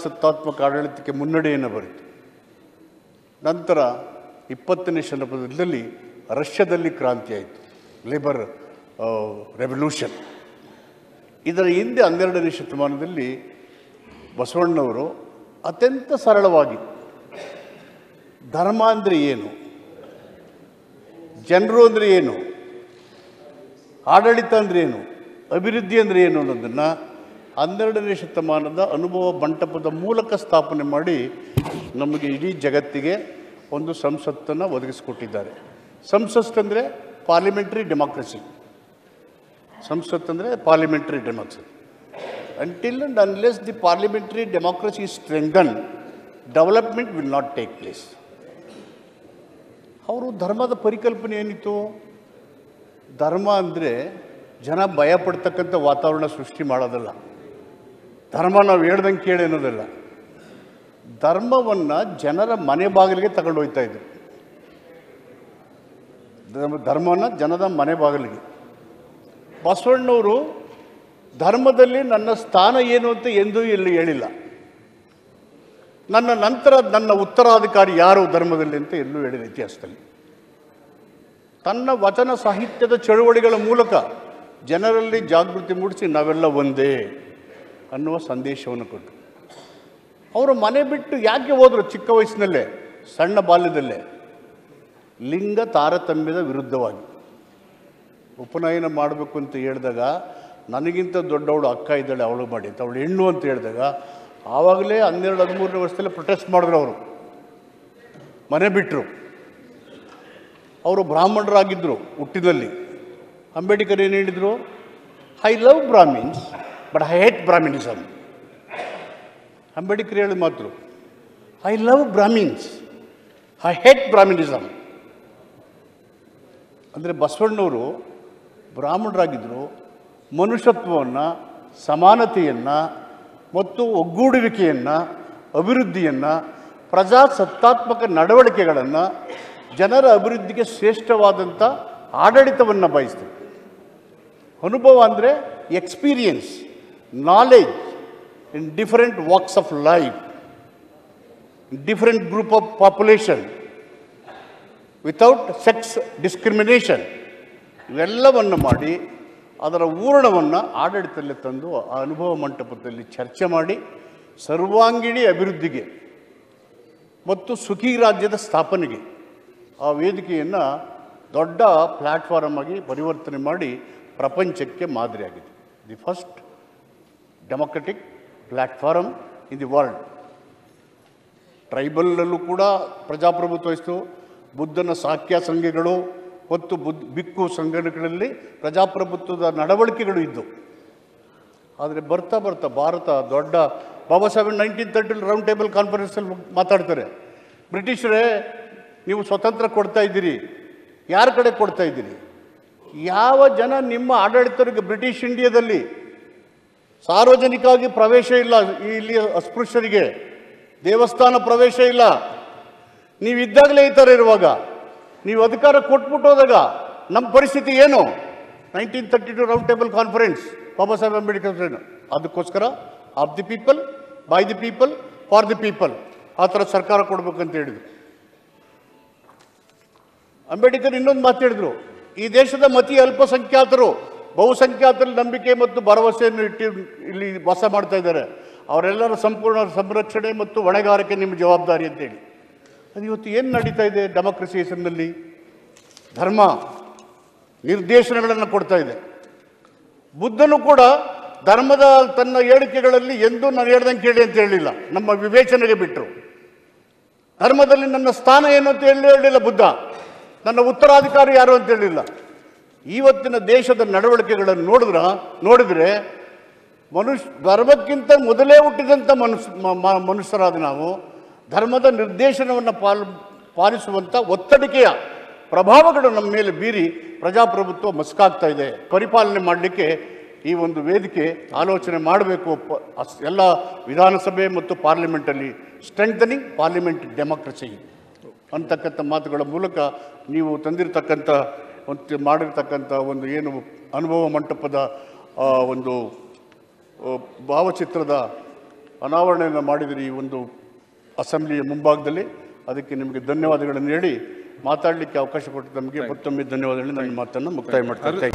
ಪ್ರಜಾಸತ್ತಾತ್ಮಕ ಆಡಳಿತಕ್ಕೆ ಮುನ್ನಡೆಯನ್ನು ಬರೆಯಿತು. ನಂತರ 20ನೇ ಶತಮಾನದಲ್ಲಿ ರಷ್ಯಾದಲ್ಲಿ ಕ್ರಾಂತಿ ಆಯಿತು, ಲೇಬರ್ ರೆವಲ್ಯೂಷನ್. ಇದರ ಹಿಂದೆ 12ನೇ ಶತಮಾನದಲ್ಲಿ ಬಸವಣ್ಣವರು ಅತ್ಯಂತ ಸರಳವಾಗಿ ಧರ್ಮ ಅಂದರೆ ಏನು, ಜನರು ಅಂದರೆ ಏನು, ಆಡಳಿತ ಅಂದರೆ ಏನು, ಅಭಿವೃದ್ಧಿ ಅಂದರೆ ಏನು ಅನ್ನೋದನ್ನು 12ನೇ ಶತಮಾನದ ಅನುಭವ ಮಂಟಪದ ಮೂಲಕ ಸ್ಥಾಪನೆ ಮಾಡಿ ನಮಗೆ ಇಡೀ ಜಗತ್ತಿಗೆ ಒಂದು ಸಂಸತ್ತನ್ನು ಒದಗಿಸಿಕೊಟ್ಟಿದ್ದಾರೆ. ಸಂಸತ್ ಅಂದರೆ ಪಾರ್ಲಿಮೆಂಟ್ರಿ ಡೆಮಾಕ್ರಸಿ. ಸಂಸತ್ ಅಂದರೆ parliamentary democracy. Until and unless the parliamentary democracy is strengthened, development will not take place. ಅವರು ಧರ್ಮದ ಪರಿಕಲ್ಪನೆ ಏನಿತ್ತು? ಧರ್ಮ ಅಂದರೆ ಜನ ಭಯಪಡ್ತಕ್ಕಂಥ ವಾತಾವರಣ ಸೃಷ್ಟಿ ಮಾಡೋದಲ್ಲ. ಧರ್ಮ ನಾವು ಹೇಳ್ದಂಗೆ ಕೇಳಿ ಅನ್ನೋದಲ್ಲ. ಧರ್ಮವನ್ನು ಜನರ ಮನೆ ಬಾಗಿಲಿಗೆ ತಗೊಂಡು ಹೋಗ್ತಾ ಇದ್ರು. ಧರ್ಮವನ್ನು ಜನದ ಮನೆ ಬಾಗಿಲಿಗೆ. ಬಸವಣ್ಣವರು ಧರ್ಮದಲ್ಲಿ ನನ್ನ ಸ್ಥಾನ ಏನು ಅಂತ ಎಂದೂ ಎಲ್ಲಿ ಹೇಳಿಲ್ಲ. ನನ್ನ ನಂತರ ನನ್ನ ಉತ್ತರಾಧಿಕಾರಿ ಯಾರು ಧರ್ಮದಲ್ಲಿ ಅಂತ ಎಲ್ಲೂ ಹೇಳಿಲ್ಲ ಇತಿಹಾಸದಲ್ಲಿ. ತನ್ನ ವಚನ ಸಾಹಿತ್ಯದ ಚಳುವಳಿಗಳ ಮೂಲಕ ಜನರಲ್ಲಿ ಜಾಗೃತಿ ಮೂಡಿಸಿ ನಾವೆಲ್ಲ ಒಂದೇ ಅನ್ನುವ ಸಂದೇಶವನ್ನು ಕೊಟ್ಟರು. ಅವರು ಮನೆ ಬಿಟ್ಟು ಯಾಕೆ ಹೋದರು? ಚಿಕ್ಕ ವಯಸ್ಸಿನಲ್ಲೇ, ಸಣ್ಣ ಬಾಲ್ಯದಲ್ಲೇ, ಲಿಂಗ ತಾರತಮ್ಯದ ವಿರುದ್ಧವಾಗಿ. ಉಪನಯನ ಮಾಡಬೇಕು ಅಂತ ಹೇಳಿದಾಗ ನನಗಿಂತ ದೊಡ್ಡವಳು ಅಕ್ಕ ಇದ್ದಾಳೆ, ಅವಳು ಮಾಡಿ ಅಂತ, ಅವಳು ಹೆಣ್ಣು ಅಂತ ಹೇಳಿದಾಗ ಆವಾಗಲೇ 12-13ನೇ ವರ್ಷದಲ್ಲೇ ಪ್ರೊಟೆಸ್ಟ್ ಮಾಡಿದ್ರು. ಅವರು ಮನೆ ಬಿಟ್ಟರು. ಅವರು ಬ್ರಾಹ್ಮಣರಾಗಿದ್ದರು ಹುಟ್ಟಿನಲ್ಲಿ. ಅಂಬೇಡ್ಕರ್ ಏನು ಹೇಳಿದರು? I love Brahmins but I hate Brahminism. Ambedkar ಹೇಳಿದ ಮಾತು, I love Brahmins I hate Brahminism. ಅಂದರೆ ಬಸವಣ್ಣವರು ಬ್ರಾಹ್ಮಣರಾಗಿದ್ದರು. ಮನುಷ್ಯತ್ವವನ್ನು, ಸಮಾನತೆಯನ್ನು ಮತ್ತು ಒಗ್ಗೂಡುವಿಕೆಯನ್ನು, ಅಭಿವೃದ್ಧಿಯನ್ನು, ಪ್ರಜಾಸತ್ತಾತ್ಮಕ ನಡವಳಿಕೆಗಳನ್ನು, ಜನರ ಅಭಿವೃದ್ಧಿಗೆ ಶ್ರೇಷ್ಠವಾದಂಥ ಆಡಳಿತವನ್ನು ಬಯಸ್ತಾರೆ. ಅನುಭವ ಅಂದರೆ experience, knowledge in different walks of life, different group of population, without sex discrimination. ಇವೆಲ್ಲವನ್ನು ಮಾಡಿ ಅದರ ಊರ್ಣವನ್ನು ಆಡಳಿತದಲ್ಲಿ ತಂದು ಆ ಅನುಭವ ಮಂಟಪದಲ್ಲಿ ಚರ್ಚೆ ಮಾಡಿ ಸರ್ವಾಂಗೀಣ ಅಭಿವೃದ್ಧಿಗೆ ಮತ್ತು ಸುಖಿ ರಾಜ್ಯದ ಸ್ಥಾಪನೆಗೆ ಆ ವೇದಿಕೆಯನ್ನು ದೊಡ್ಡ ಪ್ಲ್ಯಾಟ್ಫಾರ್ಮ್ ಆಗಿ ಪರಿವರ್ತನೆ ಮಾಡಿ ಪ್ರಪಂಚಕ್ಕೆ ಮಾದರಿಯಾಗಿದೆ. The first democratic platform in the world. ಟ್ರೈಬಲ್ಲಲ್ಲೂ ಕೂಡ ಪ್ರಜಾಪ್ರಭುತ್ವ ಇತ್ತು. ಬುದ್ಧನ ಸಾಕ್ಯ ಸಂಘಗಳು ಮತ್ತು ಬಿಕ್ಕು ಸಂಘಟನೆಗಳಲ್ಲಿ ಪ್ರಜಾಪ್ರಭುತ್ವದ ನಡವಳಿಕೆಗಳು ಇದ್ದವು. ಆದರೆ ಬರ್ತಾ ಬರ್ತಾ ಭಾರತ ದೊಡ್ಡ ಬಾಬಾ ಸಾಹೇಬ್ 1930 ರೌಂಡ್ ಟೇಬಲ್ ಕಾನ್ಫರೆನ್ಸಲ್ಲಿ ಮಾತಾಡ್ತಾರೆ, ಬ್ರಿಟಿಷರೇ ನೀವು ಸ್ವತಂತ್ರ ಕೊಡ್ತಾ ಇದ್ದೀರಿ, ಯಾರ ಕಡೆ ಕೊಡ್ತಾ ಇದ್ದೀರಿ? ಯಾವ ಜನ ನಿಮ್ಮ ಆಡಳಿತರಿಗೆ ಬ್ರಿಟಿಷ್ ಇಂಡಿಯಾದಲ್ಲಿ ಸಾರ್ವಜನಿಕವಾಗಿ ಪ್ರವೇಶ ಇಲ್ಲ, ಇಲ್ಲಿ ಅಸ್ಪೃಶ್ಯರಿಗೆ ದೇವಸ್ಥಾನ ಪ್ರವೇಶ ಇಲ್ಲ. ನೀವಿದ್ದಾಗಲೇ ಈ ಥರ ಇರುವಾಗ ನೀವು ಅಧಿಕಾರ ಕೊಟ್ಬಿಟ್ಟು ಹೋದಾಗ ನಮ್ಮ ಪರಿಸ್ಥಿತಿ ಏನು? 1932 round table conference, Baba Saheb Ambedkar. ಅದಕ್ಕೋಸ್ಕರ of the people, by the people, for the people ಆ ಥರ ಸರ್ಕಾರ ಕೊಡ್ಬೇಕಂತ ಹೇಳಿದರು. ಅಂಬೇಡ್ಕರ್ ಇನ್ನೊಂದು ಮಾತು ಹೇಳಿದರು, ಈ ದೇಶದ ಮತಿ ಅಲ್ಪಸಂಖ್ಯಾತರು ಬಹುಸಂಖ್ಯಾತರಲ್ಲಿ ನಂಬಿಕೆ ಮತ್ತು ಭರವಸೆಯನ್ನು ಇಟ್ಟು ಇಲ್ಲಿ ವಾಸ ಮಾಡ್ತಾ ಇದ್ದಾರೆ. ಅವರೆಲ್ಲರ ಸಂಪೂರ್ಣ ಸಂರಕ್ಷಣೆ ಮತ್ತು ಹೊಣೆಗಾರಿಕೆ ನಿಮ್ಮ ಜವಾಬ್ದಾರಿ ಅಂತೇಳಿ. ಅದು ಇವತ್ತು ಏನು ನಡೀತಾ ಇದೆ? ಡೆಮೋಕ್ರಸಿ ಹೆಸರಿನಲ್ಲಿ ಧರ್ಮ ನಿರ್ದೇಶನಗಳನ್ನು ಕೊಡ್ತಾ ಇದೆ. ಬುದ್ಧನು ಕೂಡ ಧರ್ಮದ ತನ್ನ ಹೇಳಿಕೆಗಳಲ್ಲಿ ಎಂದೂ ನಾನು ಹೇಳ್ದಂಗೆ ಕೇಳಿ ಅಂತ ಹೇಳಿಲ್ಲ, ನಮ್ಮ ವಿವೇಚನೆಗೆ ಬಿಟ್ಟರು. ಧರ್ಮದಲ್ಲಿ ನನ್ನ ಸ್ಥಾನ ಏನು ಅಂತ ಹೇಳಿಲ್ಲ ಬುದ್ಧ, ನನ್ನ ಉತ್ತರಾಧಿಕಾರಿ ಯಾರು ಅಂತ ಹೇಳಿಲ್ಲ. ಇವತ್ತಿನ ದೇಶದ ನಡವಳಿಕೆಗಳನ್ನು ನೋಡಿದ್ರೆ ಧರ್ಮಕ್ಕಿಂತ ಮೊದಲೇ ಹುಟ್ಟಿದಂಥ ಮನುಷ್ಯರಾದ ನಾವು ಧರ್ಮದ ನಿರ್ದೇಶನವನ್ನು ಪಾಲಿಸುವಂಥ ಒತ್ತಡಿಕೆಯ ಪ್ರಭಾವಗಳು ನಮ್ಮ ಮೇಲೆ ಬೀರಿ ಪ್ರಜಾಪ್ರಭುತ್ವ ಮಸ್ಕಾಗ್ತಾ ಇದೆ. ಪರಿಪಾಲನೆ ಮಾಡಲಿಕ್ಕೆ ಈ ಒಂದು ವೇದಿಕೆ ಆಲೋಚನೆ ಮಾಡಬೇಕು. ಎಲ್ಲ ವಿಧಾನಸಭೆ ಮತ್ತು ಪಾರ್ಲಿಮೆಂಟಲ್ಲಿ ಸ್ಟ್ರೆಂಥನಿಂಗ್ ಪಾರ್ಲಿಮೆಂಟ್ ಡೆಮೋಕ್ರಸಿ ಅಂತಕ್ಕಂಥ ಮಾತುಗಳ ಮೂಲಕ ನೀವು ತಂದಿರತಕ್ಕಂಥ ಮಾಡಿರ್ತಕ್ಕಂಥ ಒಂದು ಏನು ಅನುಭವ ಮಂಟಪದ ಒಂದು ಭಾವಚಿತ್ರದ ಅನಾವರಣೆಯನ್ನು ಮಾಡಿದಿರಿ ಈ ಒಂದು ಅಸೆಂಬ್ಲಿಯ ಮುಂಭಾಗದಲ್ಲಿ. ಅದಕ್ಕೆ ನಿಮಗೆ ಧನ್ಯವಾದಗಳನ್ನು ಹೇಳಿ ಮಾತಾಡಲಿಕ್ಕೆ ಅವಕಾಶ ಕೊಟ್ಟು ನಮಗೆ ಮತ್ತೊಮ್ಮೆ ಧನ್ಯವಾದಗಳು. ನನ್ನ ಮಾತನ್ನು ಮುಕ್ತಾಯ ಮಾಡ್ತಾರೆ.